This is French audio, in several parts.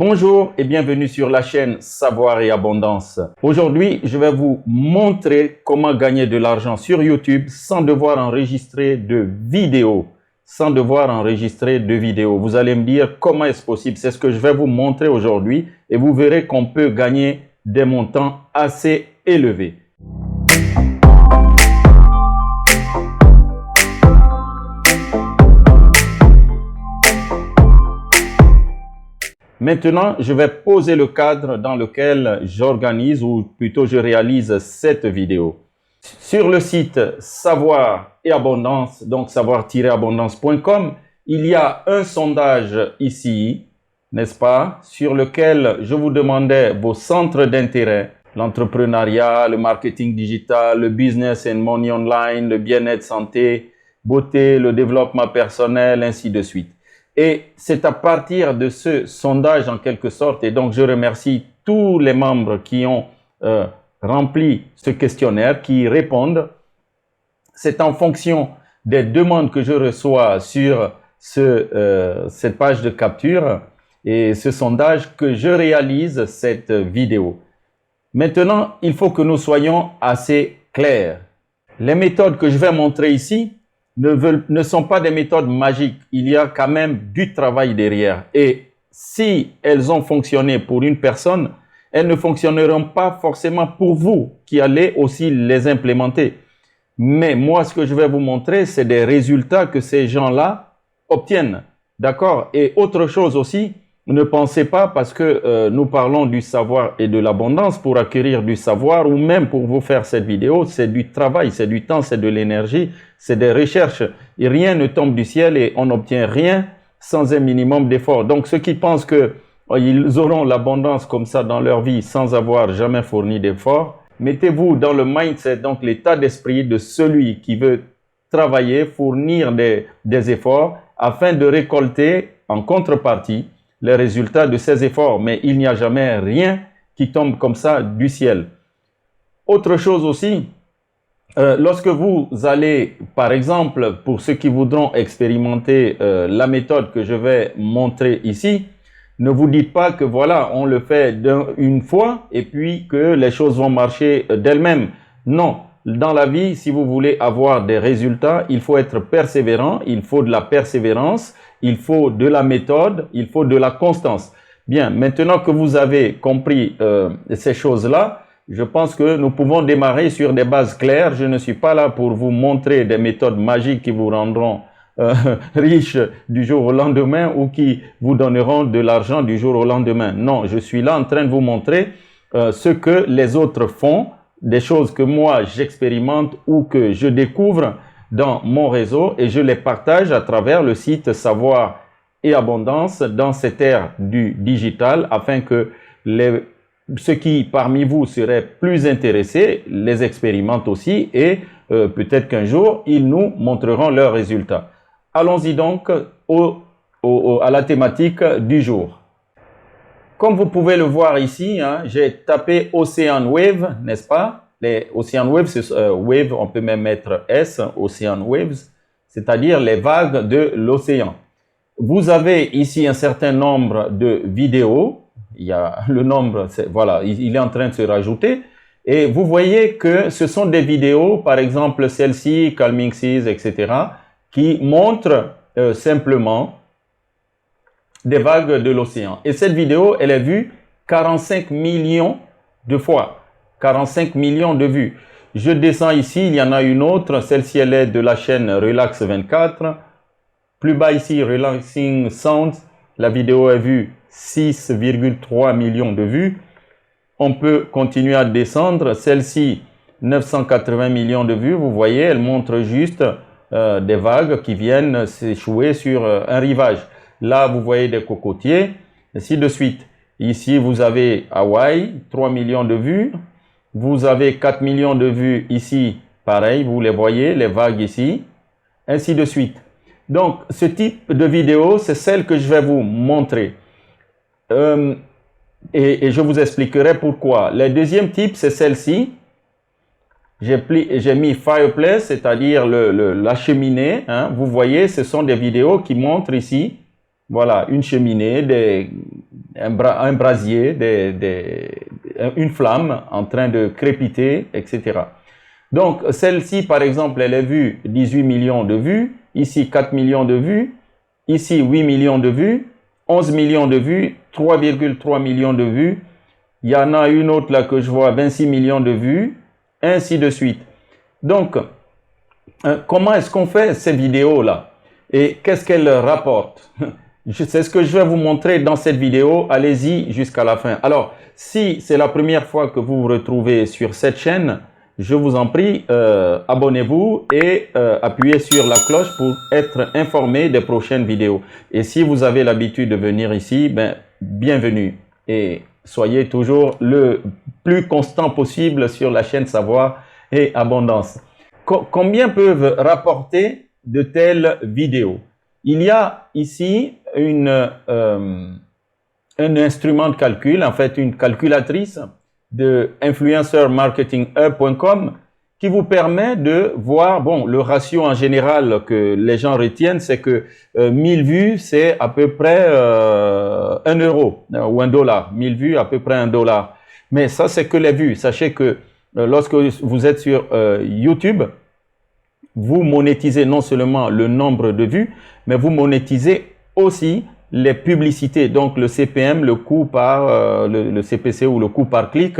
Bonjour et bienvenue sur la chaîne Savoir et Abondance. Aujourd'hui, je vais vous montrer comment gagner de l'argent sur YouTube sans devoir enregistrer de vidéos. Vous allez me dire comment est-ce possible. C'est ce que je vais vous montrer aujourd'hui et vous verrez qu'on peut gagner des montants assez élevés. Maintenant, je vais poser le cadre dans lequel j'organise ou plutôt je réalise cette vidéo. Sur le site Savoir et Abondance, donc savoir-abondance.com, il y a un sondage ici, n'est-ce pas, sur lequel je vous demandais vos centres d'intérêt, l'entrepreneuriat, le marketing digital, le business and money online, le bien-être santé, beauté, le développement personnel, ainsi de suite. Et c'est à partir de ce sondage en quelque sorte, et donc je remercie tous les membres qui ont rempli ce questionnaire, qui répondent. C'est en fonction des demandes que je reçois sur cette page de capture et ce sondage que je réalise cette vidéo. Maintenant, il faut que nous soyons assez clairs. Les méthodes que je vais montrer ici ne sont pas des méthodes magiques. Il y a quand même du travail derrière. Et si elles ont fonctionné pour une personne, elles ne fonctionneront pas forcément pour vous qui allez aussi les implémenter. Mais moi, ce que je vais vous montrer, c'est des résultats que ces gens-là obtiennent. D'accord? Et autre chose aussi, ne pensez pas parce que nous parlons du savoir et de l'abondance pour acquérir du savoir ou même pour vous faire cette vidéo, c'est du travail, c'est du temps, c'est de l'énergie, c'est des recherches. Et rien ne tombe du ciel et on n'obtient rien sans un minimum d'effort. Donc ceux qui pensent qu'ils auront l'abondance comme ça dans leur vie sans avoir jamais fourni d'effort, mettez-vous dans le mindset, donc l'état d'esprit de celui qui veut travailler, fournir des efforts afin de récolter en contrepartie les résultats de ces efforts, mais il n'y a jamais rien qui tombe comme ça du ciel. Autre chose aussi, lorsque vous allez, par exemple, pour ceux qui voudront expérimenter la méthode que je vais montrer ici, ne vous dites pas que voilà, on le fait une fois et puis que les choses vont marcher d'elles-mêmes. Non, dans la vie, si vous voulez avoir des résultats, il faut être persévérant, il faut de la persévérance, il faut de la méthode, il faut de la constance. Bien, maintenant que vous avez compris ces choses-là, je pense que nous pouvons démarrer sur des bases claires. Je ne suis pas là pour vous montrer des méthodes magiques qui vous rendront riches du jour au lendemain ou qui vous donneront de l'argent du jour au lendemain. Non, je suis là en train de vous montrer ce que les autres font, des choses que moi j'expérimente ou que je découvre dans mon réseau et je les partage à travers le site Savoir et Abondance dans cette ère du digital afin que ceux qui parmi vous seraient plus intéressés les expérimentent aussi et peut-être qu'un jour ils nous montreront leurs résultats. Allons-y donc à la thématique du jour. Comme vous pouvez le voir ici, hein, j'ai tapé Ocean Wave, n'est-ce pas? Les Ocean Waves, wave, on peut même mettre S, Ocean Waves, c'est-à-dire les vagues de l'océan. Vous avez ici un certain nombre de vidéos. Il y a le nombre, voilà, il est en train de se rajouter. Et vous voyez que ce sont des vidéos, par exemple celle-ci, Calming Seas, etc., qui montrent simplement des vagues de l'océan. Et cette vidéo, elle est vue 45 millions de fois. 45 millions de vues. Je descends ici, il y en a une autre. Celle-ci, elle est de la chaîne Relax 24. Plus bas ici, Relaxing Sounds. La vidéo est vue 6,3 millions de vues. On peut continuer à descendre. Celle-ci, 980 millions de vues. Vous voyez, elle montre juste des vagues qui viennent s'échouer sur un rivage. Là, vous voyez des cocotiers, ainsi de suite. Ici, vous avez Hawaï, 3 millions de vues. Vous avez 4 millions de vues ici, pareil, vous les voyez, les vagues ici, ainsi de suite. Donc, ce type de vidéo, c'est celle que je vais vous montrer. Et je vous expliquerai pourquoi. Le deuxième type, c'est celle-ci. J'ai mis Fireplace, c'est-à-dire la cheminée. Hein. Vous voyez, ce sont des vidéos qui montrent ici voilà, une cheminée, un brasier, une flamme en train de crépiter, etc. Donc, celle-ci, par exemple, elle a vu 18 millions de vues, ici 4 millions de vues, ici 8 millions de vues, 11 millions de vues, 3,3 millions de vues. Il y en a une autre là que je vois, 26 millions de vues, ainsi de suite. Donc, comment est-ce qu'on fait ces vidéos-là? Et qu'est-ce qu'elles rapportent? C'est ce que je vais vous montrer dans cette vidéo. Allez-y jusqu'à la fin. Alors, si c'est la première fois que vous vous retrouvez sur cette chaîne, je vous en prie, abonnez-vous et appuyez sur la cloche pour être informé des prochaines vidéos. Et si vous avez l'habitude de venir ici, ben, bienvenue. Et soyez toujours le plus constant possible sur la chaîne Savoir et Abondance. Combien peuvent rapporter de telles vidéos? Il y a ici un instrument de calcul, en fait une calculatrice de influencermarketinghub.com qui vous permet de voir, bon, le ratio en général que les gens retiennent, c'est que 1000 vues, c'est à peu près 1 euro ou 1 dollar. 1000 vues, à peu près 1 dollar. Mais ça, c'est que les vues. Sachez que lorsque vous êtes sur YouTube, vous monétisez non seulement le nombre de vues, mais vous monétisez aussi les publicités, donc le CPM, le coût par le CPC ou le coût par clic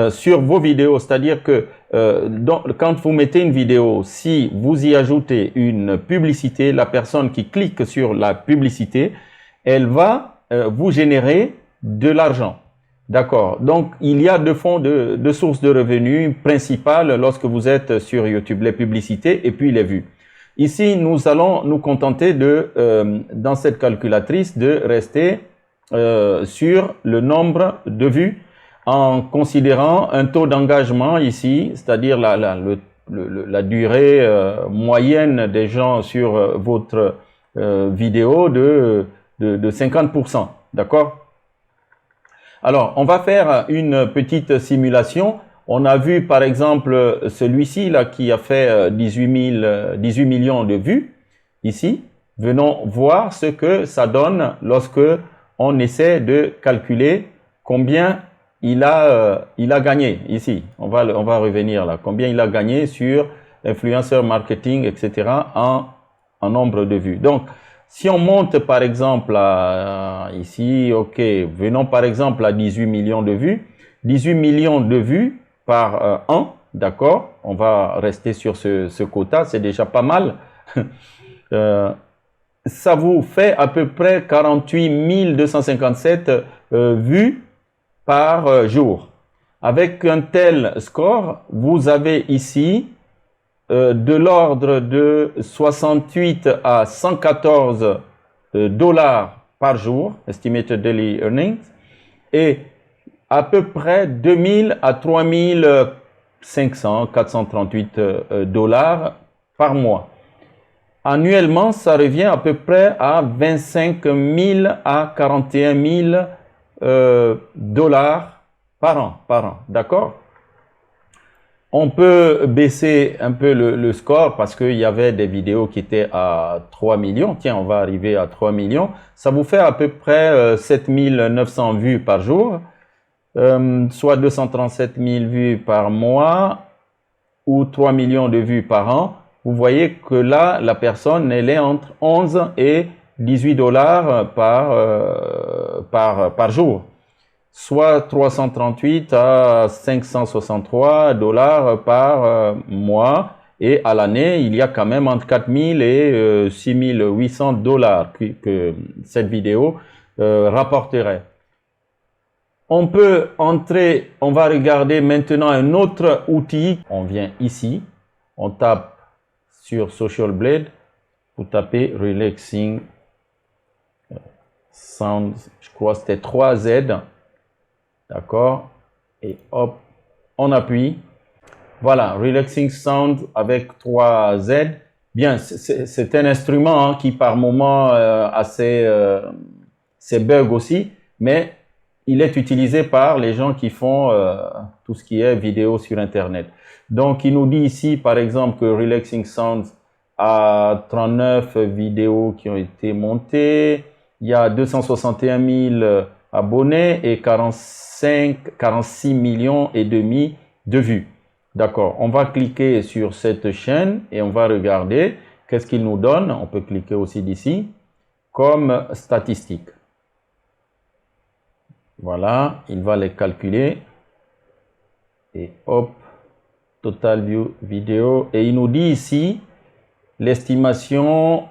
sur vos vidéos. C'est-à-dire que quand vous mettez une vidéo, si vous y ajoutez une publicité, la personne qui clique sur la publicité, elle va vous générer de l'argent. D'accord. Donc, il y a deux sources de revenus principales lorsque vous êtes sur YouTube, les publicités et puis les vues. Ici, nous allons nous contenter dans cette calculatrice, de rester sur le nombre de vues en considérant un taux d'engagement ici, c'est-à-dire la durée moyenne des gens sur votre vidéo de 50%. D'accord? Alors, on va faire une petite simulation. On a vu par exemple celui-ci là qui a fait 18 millions de vues ici. Venons voir ce que ça donne lorsque on essaie de calculer combien il a gagné ici. On va revenir là. Combien il a gagné sur influencer marketing, etc. en nombre de vues. Donc, si on monte par exemple ici, ok, venons par exemple à 18 millions de vues. 18 millions de vues par an, d'accord? On va rester sur ce quota, c'est déjà pas mal. Ça vous fait à peu près 48 257 vues par jour. Avec un tel score, vous avez ici de l'ordre de 68 à 114 dollars par jour, estimated daily earnings, et à peu près 2000 à 3500, 438 dollars par mois. Annuellement, ça revient à peu près à 25 000 à 41 000 dollars par an, d'accord? On peut baisser un peu le score parce qu'il y avait des vidéos qui étaient à 3 millions. Tiens, on va arriver à 3 millions. Ça vous fait à peu près 7 900 vues par jour, soit 237 000 vues par mois ou 3 millions de vues par an. Vous voyez que là, la personne, elle est entre 11 et 18 dollars par jour, soit 338 à 563 dollars par mois. Et à l'année, il y a quand même entre 4 000 et 6 800 dollars que cette vidéo rapporterait. On peut entrer, on va regarder maintenant un autre outil. On vient ici, on tape sur Social Blade, vous tapez Relaxing Sound, je crois que c'était 3Z. D'accord? Et hop, on appuie. Voilà, Relaxing Sound avec 3Z. Bien, c'est un instrument qui par moment a ses bugs aussi, mais il est utilisé par les gens qui font tout ce qui est vidéo sur Internet. Donc, il nous dit ici, par exemple, que Relaxing Sound a 39 vidéos qui ont été montées. il y a 261 000 abonnés et 46 millions et demi de vues. D'accord, on va cliquer sur cette chaîne et on va regarder qu'est-ce qu'il nous donne. On peut cliquer aussi d'ici comme statistique. Voilà, il va les calculer et hop, total view vidéo, et il nous dit ici l'estimation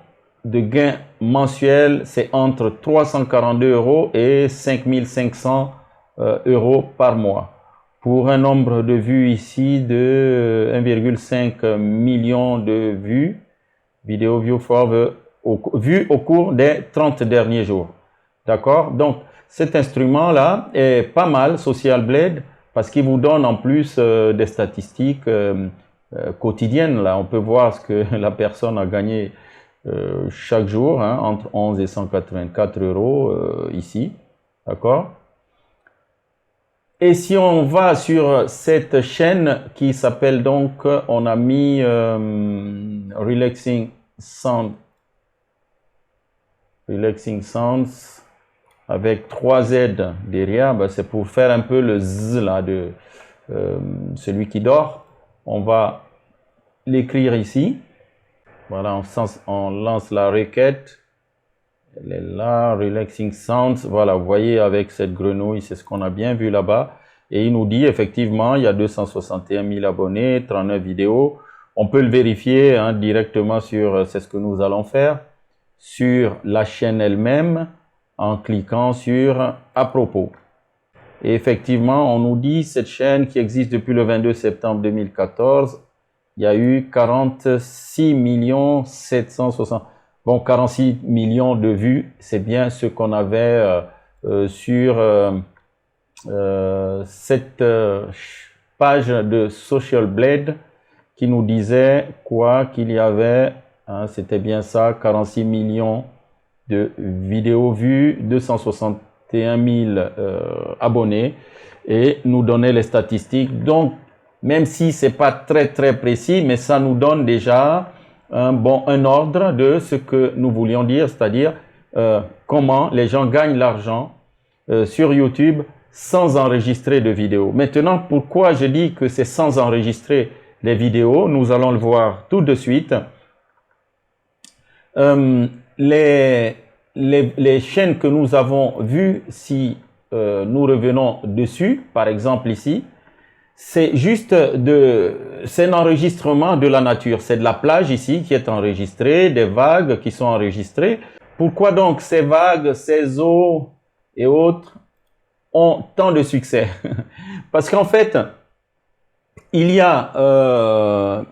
de gain mensuel, c'est entre 342 € et 5500 € par mois, pour un nombre de vues ici de 1,5 million de vues, vidéo view for vues au cours des 30 derniers jours. D'accord? Donc, cet instrument-là est pas mal, Social Blade, parce qu'il vous donne en plus des statistiques quotidiennes. Là, on peut voir ce que la personne a gagné chaque jour, hein, entre 11 et 184 € ici. D'accord? Et si on va sur cette chaîne qui s'appelle donc, on a mis Relaxing Sounds avec 3 Z derrière, ben c'est pour faire un peu le Z là de celui qui dort. On va l'écrire ici. Voilà, on lance la requête. Elle est là, Relaxing Sounds. Voilà, vous voyez avec cette grenouille, c'est ce qu'on a bien vu là-bas. Et il nous dit effectivement, il y a 261 000 abonnés, 39 vidéos. On peut le vérifier hein, directement sur, c'est ce que nous allons faire, sur la chaîne elle-même, en cliquant sur « À propos ». Et effectivement, on nous dit cette chaîne qui existe depuis le 22 septembre 2014, il y a eu 46 760... Bon, 46 millions de vues, c'est bien ce qu'on avait sur cette page de Social Blade qui nous disait quoi, qu'il y avait, hein, c'était bien ça, 46 millions de vidéos vues, 261 000 abonnés, et nous donnait les statistiques. Donc, même si c'est pas très précis, mais ça nous donne déjà un ordre de ce que nous voulions dire, c'est-à-dire comment les gens gagnent l'argent sur YouTube sans enregistrer de vidéos. Maintenant, pourquoi je dis que c'est sans enregistrer les vidéos? Nous allons le voir tout de suite. Les chaînes que nous avons vues, si nous revenons dessus, par exemple ici, c'est juste c'est un enregistrement de la nature. C'est de la plage ici qui est enregistrée, des vagues qui sont enregistrées. Pourquoi donc ces vagues, ces eaux et autres ont tant de succès? Parce qu'en fait, il y a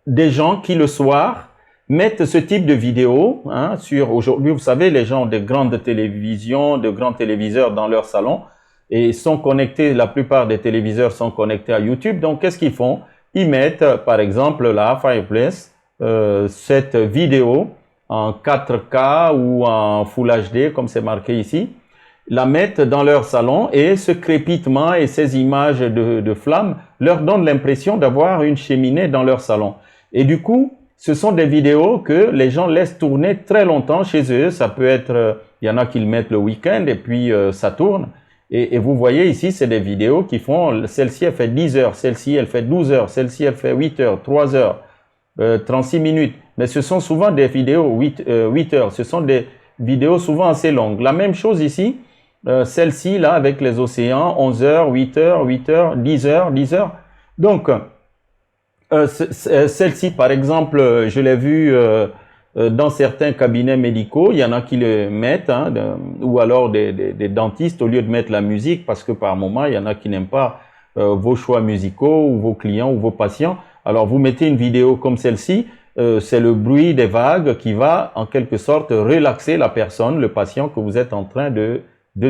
des gens qui le soir mettent ce type de vidéo hein, sur aujourd'hui, vous savez, les gens ont de grandes télévisions, de grands téléviseurs dans leur salon et sont connectés, la plupart des téléviseurs sont connectés à YouTube. Donc, qu'est-ce qu'ils font? Ils mettent, par exemple, là, Fireplace, cette vidéo en 4K ou en Full HD, comme c'est marqué ici, la mettent dans leur salon et ce crépitement et ces images de flammes leur donnent l'impression d'avoir une cheminée dans leur salon. Et du coup, ce sont des vidéos que les gens laissent tourner très longtemps chez eux. Ça peut être, il y en a qui le mettent le week-end et puis ça tourne. Et vous voyez ici, c'est des vidéos qui font, celle-ci elle fait 10 heures, celle-ci elle fait 12 heures, celle-ci elle fait 8 heures, 3 heures, 36 minutes. Mais ce sont souvent des vidéos 8 heures, ce sont des vidéos souvent assez longues. La même chose ici, celle-ci là avec les océans, 11 heures, 8 heures, 8 heures, 10 heures, 10 heures. Donc, celle-ci par exemple, je l'ai vue dans certains cabinets médicaux, il y en a qui le mettent, hein, ou alors des dentistes au lieu de mettre la musique, parce que par moment, il y en a qui n'aiment pas vos choix musicaux ou vos clients ou vos patients. Alors, vous mettez une vidéo comme celle-ci, c'est le bruit des vagues qui va en quelque sorte relaxer la personne, le patient que vous êtes en train de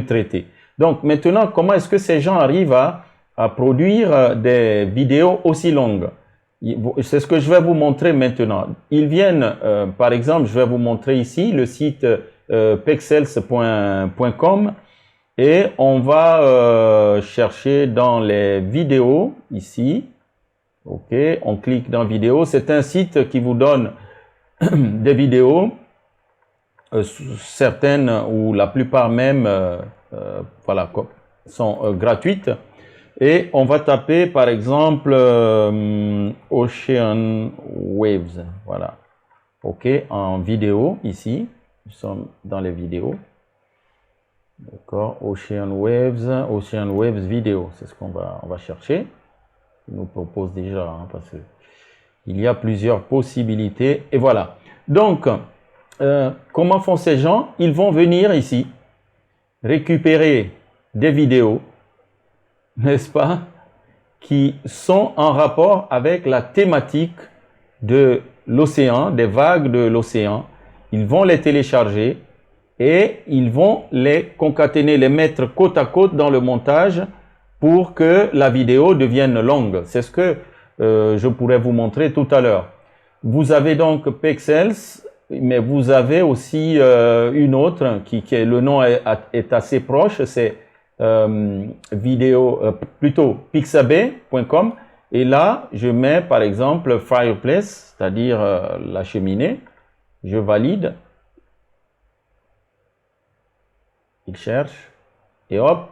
traiter. Donc, maintenant, comment est-ce que ces gens arrivent à produire des vidéos aussi longues? C'est ce que je vais vous montrer maintenant. Ils viennent, par exemple, je vais vous montrer ici le site pexels.com et on va chercher dans les vidéos ici. Ok, on clique dans vidéo. C'est un site qui vous donne des vidéos certaines ou la plupart même voilà, sont gratuites. Et on va taper par exemple Ocean Waves. Voilà. OK, en vidéo ici. Nous sommes dans les vidéos. D'accord, Ocean Waves vidéo. C'est ce qu'on va chercher. Il nous propose déjà, hein, parce que il y a plusieurs possibilités. Et voilà. Donc, comment font ces gens? Ils vont venir ici, récupérer des vidéos, n'est-ce pas, qui sont en rapport avec la thématique de l'océan, des vagues de l'océan. Ils vont les télécharger et ils vont les concaténer, les mettre côte à côte dans le montage pour que la vidéo devienne longue. C'est ce que je pourrais vous montrer tout à l'heure. Vous avez donc Pexels, mais vous avez aussi une autre le nom est assez proche, c'est plutôt pixabay.com, et là je mets par exemple Fireplace, c'est-à-dire la cheminée. Je valide, il cherche et hop,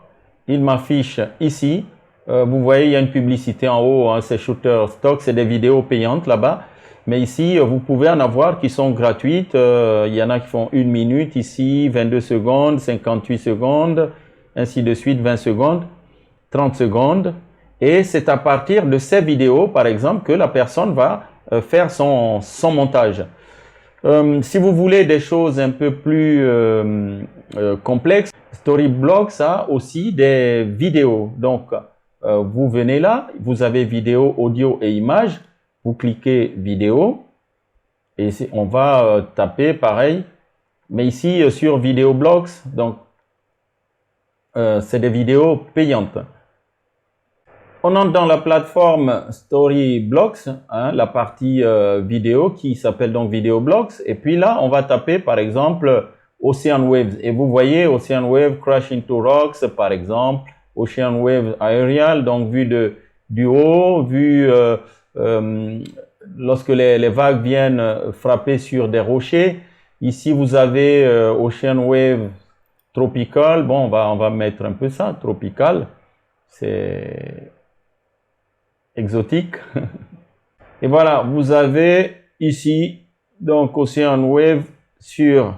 il m'affiche ici. Vous voyez, il y a une publicité en haut, hein, c'est Shutterstock, c'est des vidéos payantes là-bas. Mais ici, vous pouvez en avoir qui sont gratuites. Il y en a qui font 1 minute ici, 22 secondes, 58 secondes, ainsi de suite, 20 secondes, 30 secondes. Et c'est à partir de ces vidéos, par exemple, que la personne va faire son montage. Si vous voulez des choses un peu plus complexes, Storyblocks a aussi des vidéos. Donc, vous venez là, vous avez vidéo, audio et images. Vous cliquez vidéo et on va taper pareil. Mais ici, sur Videoblocks, donc, c'est des vidéos payantes. On entre dans la plateforme Storyblocks, hein, la partie vidéo qui s'appelle donc Videoblocks. Et puis là, on va taper par exemple Ocean Waves. Et vous voyez Ocean Wave Crash into Rocks, par exemple. Ocean Wave Aerial, donc vue du haut, vue lorsque les vagues viennent frapper sur des rochers. Ici, vous avez Ocean Wave Tropical. Bon, on va mettre un peu ça, tropical. C'est exotique. Et voilà, vous avez ici donc Ocean Wave sur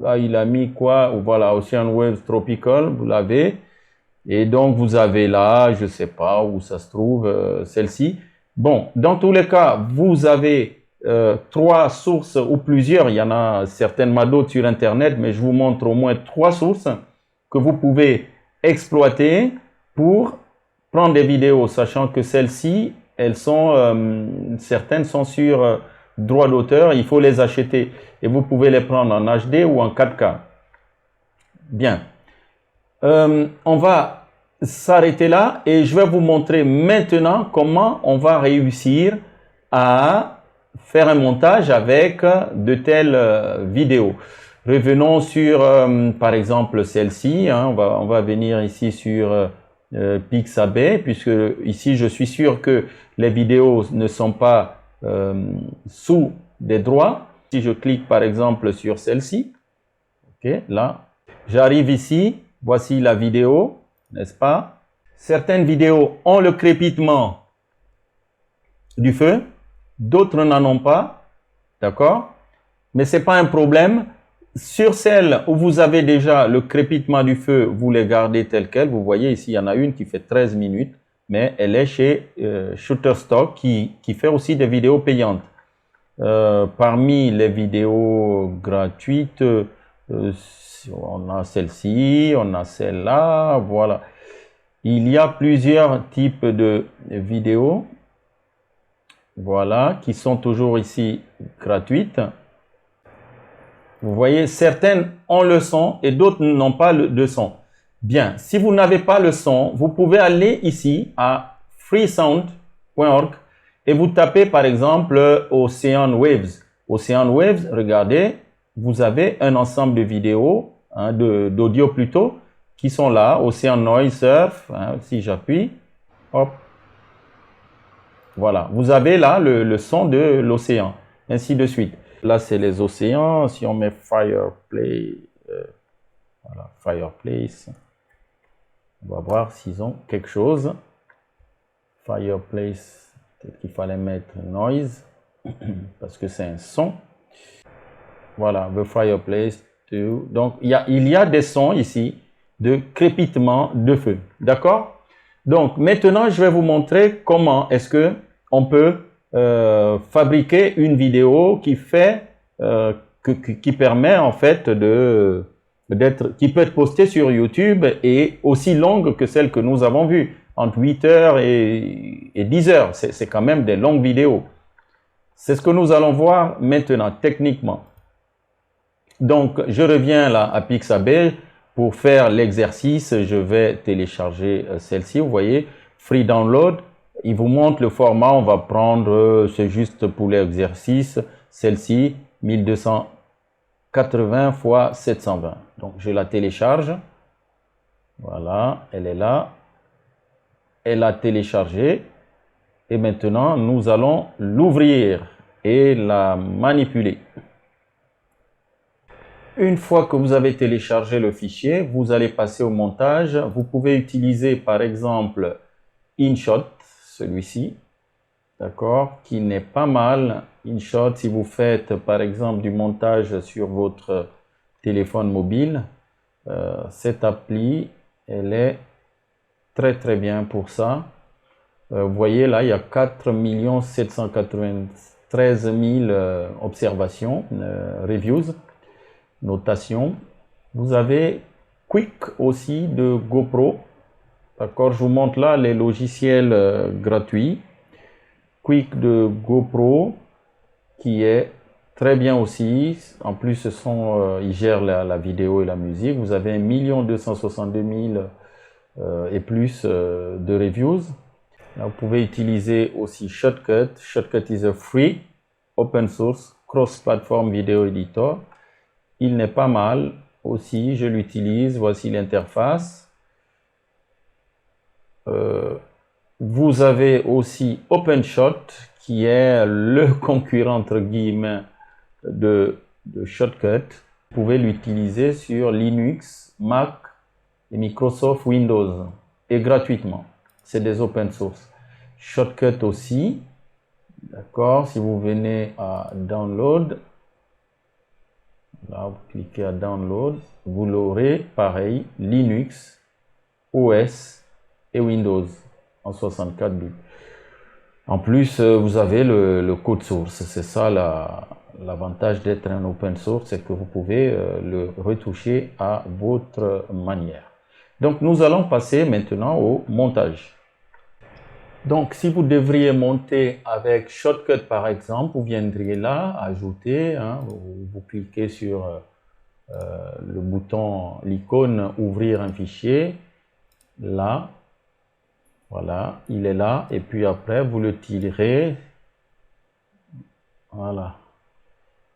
là il a mis quoi, voilà, Ocean Wave Tropical, vous l'avez. Et donc vous avez là, je sais pas où ça se trouve, celle-ci. Bon, dans tous les cas, vous avez 3 sources ou plusieurs, il y en a certainement d'autres sur internet, mais je vous montre au moins 3 sources que vous pouvez exploiter pour prendre des vidéos, sachant que celles-ci, elles sont, certaines sont sur droit d'auteur, il faut les acheter et vous pouvez les prendre en HD ou en 4K. Bien, on va s'arrêter là et je vais vous montrer maintenant comment on va réussir à faire un montage avec de telles vidéos. Revenons sur, par exemple, celle-ci, hein, on va venir ici sur Pixabay, puisque ici je suis sûr que les vidéos ne sont pas sous des droits. Si je clique par exemple sur celle-ci, ok, là, j'arrive ici, voici la vidéo, n'est-ce pas? Certaines vidéos ont le crépitement du feu, d'autres n'en ont pas, d'accord? Mais ce n'est pas un problème. Sur celles où vous avez déjà le crépitement du feu, vous les gardez telles quelles. Vous voyez ici, il y en a une qui fait 13 minutes, mais elle est chez Shutterstock qui fait aussi des vidéos payantes. Parmi les vidéos gratuites, on a celle-ci, on a celle-là, voilà. Il y a plusieurs types de vidéos, voilà, qui sont toujours ici gratuites. Vous voyez, certaines ont le son et d'autres n'ont pas de son. Bien, si vous n'avez pas le son, vous pouvez aller ici à freesound.org et vous tapez par exemple Ocean Waves. Ocean Waves, regardez, vous avez un ensemble de vidéos, hein, d'audio plutôt, qui sont là. Ocean Noise Surf, hein, si j'appuie, hop, voilà, vous avez là le son de l'océan, ainsi de suite. Là, c'est les océans. Si on met Fireplace, voilà, Fireplace, on va voir s'ils ont quelque chose. Fireplace, peut-être qu'il fallait mettre noise, parce que c'est un son. Voilà, the fireplace too. Donc, il y a des sons ici de crépitement de feu. D'accord? Donc, maintenant, je vais vous montrer comment est-ce que on peut fabriquer une vidéo qui permet en fait qui peut être postée sur YouTube et aussi longue que celle que nous avons vue, entre 8 heures et 10 heures. C'est quand même des longues vidéos. C'est ce que nous allons voir maintenant, techniquement. Donc, je reviens là à Pixabay. Pour faire l'exercice, je vais télécharger celle-ci. Vous voyez, Free Download. Il vous montre le format. On va prendre, c'est juste pour l'exercice, celle-ci, 1280 x 720. Donc, je la télécharge. Voilà, elle est là. Elle a téléchargé. Et maintenant, nous allons l'ouvrir et la manipuler. Une fois que vous avez téléchargé le fichier, vous allez passer au montage. Vous pouvez utiliser par exemple InShot, celui-ci, d'accord, qui n'est pas mal. InShot, si vous faites par exemple du montage sur votre téléphone mobile, cette appli, elle est très bien pour ça. Vous voyez là, il y a 4 793 000 observations, reviews. Notation. Vous avez Quick aussi de GoPro. D'accord, je vous montre là les logiciels gratuits. Quick de GoPro qui est très bien aussi. En plus, il gère la vidéo et la musique. Vous avez 1 262 000 et plus de reviews. Là, vous pouvez utiliser aussi Shotcut. Shotcut is a free open source cross-platform video editor. Il n'est pas mal aussi, je l'utilise. Voici l'interface. Vous avez aussi OpenShot qui est le concurrent entre guillemets de Shotcut. Vous pouvez l'utiliser sur Linux, Mac et Microsoft Windows et gratuitement. C'est des open source. Shotcut aussi. D'accord, si vous venez à Download. Là, vous cliquez à Download, vous l'aurez pareil, Linux, OS et Windows en 64 bits. En plus, vous avez le code source. C'est ça l'avantage d'être un open source, c'est que vous pouvez le retoucher à votre manière. Donc, nous allons passer maintenant au montage. Donc, si vous devriez monter avec Shotcut, par exemple, vous viendriez là, ajouter, hein, vous cliquez sur le bouton, l'icône ouvrir un fichier, là, voilà, il est là, et puis après, vous le tirez, voilà,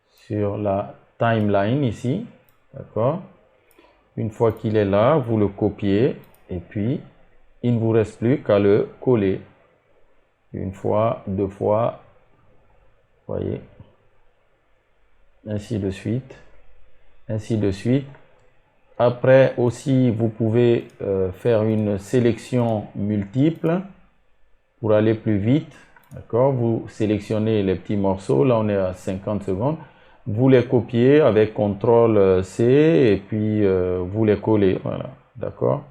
sur la timeline ici, d'accord. Une fois qu'il est là, vous le copiez, et puis, il ne vous reste plus qu'à le coller. Une fois, deux fois, voyez, ainsi de suite, ainsi de suite. Après aussi, vous pouvez faire une sélection multiple pour aller plus vite, d'accord. Vous sélectionnez les petits morceaux, là on est à 50 secondes, vous les copiez avec CTRL-C et puis vous les collez, voilà, d'accord.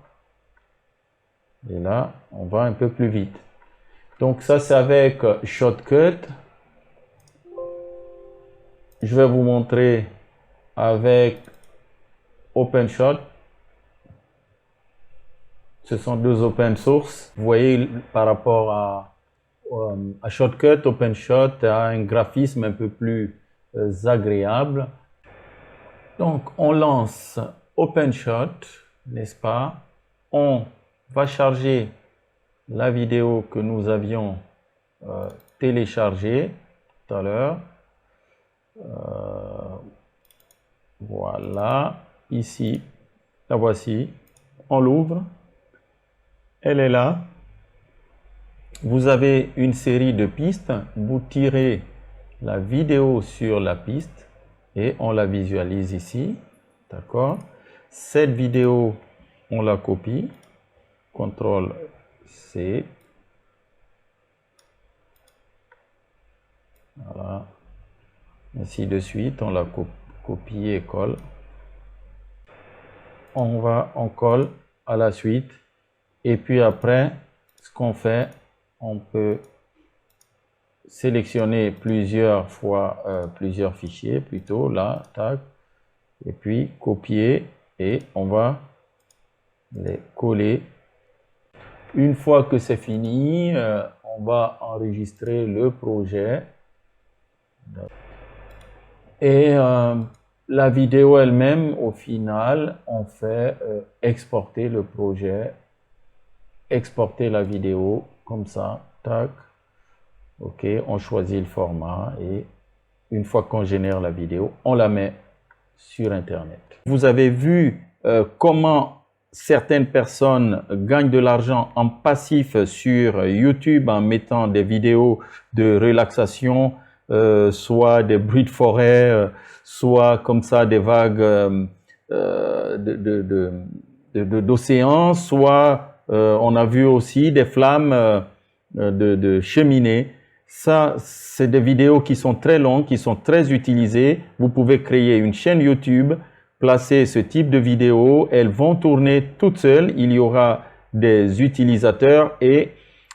Et là, on va un peu plus vite. Donc ça, c'est avec Shotcut. Je vais vous montrer avec OpenShot. Ce sont deux open source. Vous voyez, par rapport à Shotcut, OpenShot a un graphisme un peu plus agréable. Donc, on lance OpenShot, n'est-ce pas? On va charger la vidéo que nous avions téléchargée tout à l'heure. Voilà, ici, la voici. On l'ouvre. Elle est là. Vous avez une série de pistes. Vous tirez la vidéo sur la piste et on la visualise ici. D'accord? Cette vidéo, on la copie. CTRL-C. Voilà. Ainsi de suite, on la copie et colle. On colle à la suite. Et puis après, ce qu'on fait, on peut sélectionner plusieurs fichiers plutôt, là, tac, et puis copier et on va les coller. Une fois que c'est fini, on va enregistrer le projet. Et la vidéo elle-même, au final, on fait exporter le projet, exporter la vidéo, comme ça, tac. Ok, on choisit le format et une fois qu'on génère la vidéo, on la met sur Internet. Vous avez vu comment certaines personnes gagnent de l'argent en passif sur YouTube en mettant des vidéos de relaxation, soit des bruits de forêt, soit comme ça des vagues d'océan, soit on a vu aussi des flammes de cheminée. Ça, c'est des vidéos qui sont très longues, qui sont très utilisées. Vous pouvez créer une chaîne YouTube, placer ce type de vidéos. Elles vont tourner toutes seules. Il y aura des utilisateurs et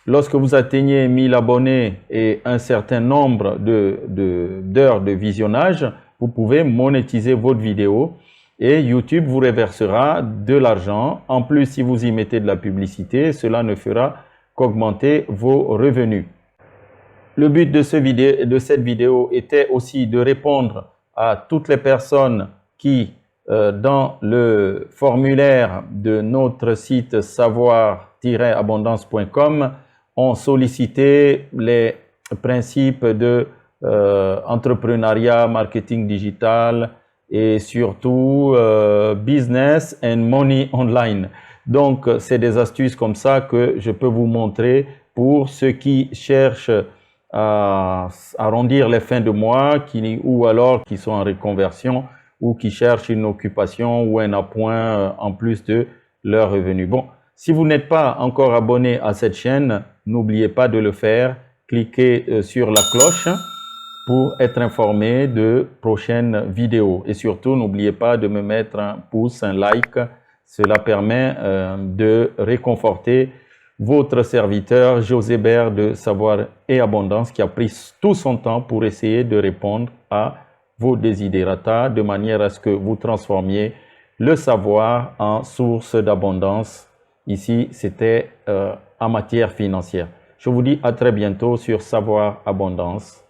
lorsque vous atteignez 1000 abonnés et un certain nombre d'heures de visionnage, vous pouvez monétiser votre vidéo et YouTube vous reversera de l'argent. En plus, si vous y mettez de la publicité, cela ne fera qu'augmenter vos revenus. Le but de cette vidéo était aussi de répondre à toutes les personnes qui, dans le formulaire de notre site savoir-abondance.com, ont sollicité les principes de entrepreneuriat, marketing digital et surtout business and money online. Donc, c'est des astuces comme ça que je peux vous montrer pour ceux qui cherchent à arrondir les fins de mois ou alors qui sont en reconversion ou qui cherchent une occupation ou un appoint en plus de leurs revenus. Bon, si vous n'êtes pas encore abonné à cette chaîne, n'oubliez pas de le faire. Cliquez sur la cloche pour être informé de prochaines vidéos. Et surtout, n'oubliez pas de me mettre un pouce, un like. Cela permet de réconforter votre serviteur José Bert de Savoir et Abondance qui a pris tout son temps pour essayer de répondre à vos desiderata de manière à ce que vous transformiez le savoir en source d'abondance. Ici, c'était en matière financière. Je vous dis à très bientôt sur Savoir Abondance.